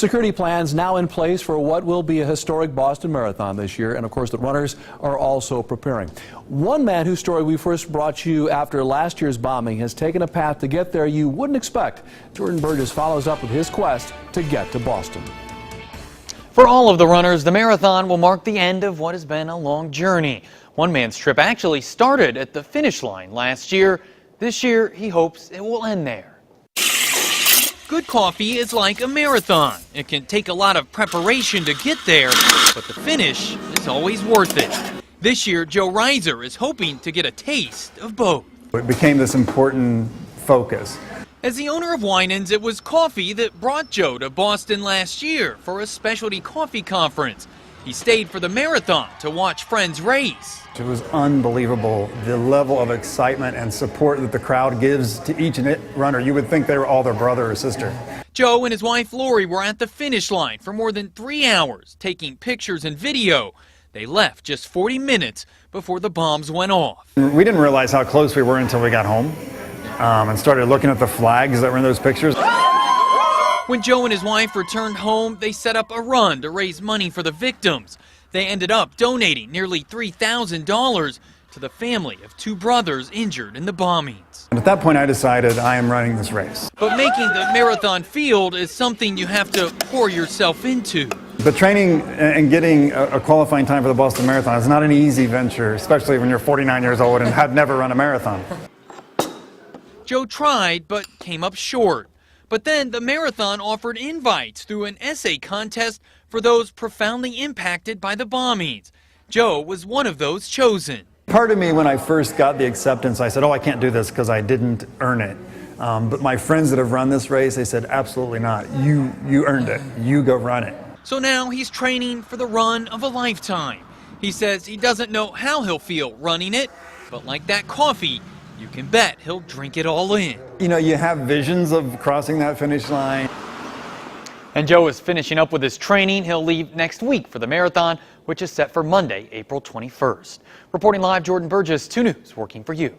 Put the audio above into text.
Security plans now in place for what will be a historic Boston Marathon this year, and of course the runners are also preparing. One man whose story we first brought you after last year's bombing has taken a path to get there you wouldn't expect. Jordan Burgess follows up with his quest to get to Boston. For all of the runners, the marathon will mark the end of what has been a long journey. One man's trip actually started at the finish line last year. This year, he hopes it will end there. Good coffee is like a marathon. It can take a lot of preparation to get there, but the finish is always worth it. This year, Joe Reiser is hoping to get a taste of both. It became this important focus. As the owner of Winans, it was coffee that brought Joe to Boston last year for a specialty coffee conference. He stayed for the marathon to watch friends race. It was unbelievable, the level of excitement and support that the crowd gives to each runner. You would think they were all their brother or sister. Joe and his wife Lori were at the finish line for more than 3 hours, taking pictures and video. They left just 40 minutes before the bombs went off. We didn't realize how close we were until we got home and started looking at the flags that were in those pictures. When Joe and his wife returned home, they set up a run to raise money for the victims. They ended up donating nearly $3,000 to the family of 2 brothers injured in the bombings. And at that point, I decided I am running this race. But making the marathon field is something you have to pour yourself into. The training and getting a qualifying time for the Boston Marathon is not an easy venture, especially when you're 49 years old and had never run a marathon. Joe tried, but came up short. But then the marathon offered invites through an essay contest for those profoundly impacted by the bombings. Joe was one of those chosen. Part of me, when I first got the acceptance, I said, oh, I can't do this because I didn't earn it. But my friends that have run this race, they said, absolutely not. You earned it. You go run it. So now he's training for the run of a lifetime. He says he doesn't know how he'll feel running it, but like that coffee, you can bet he'll drink it all in. You know, you have visions of crossing that finish line. And Joe is finishing up with his training. He'll leave next week for the marathon, which is set for Monday, April 21st. Reporting live, Jordan Burgess, 2 News, working for you.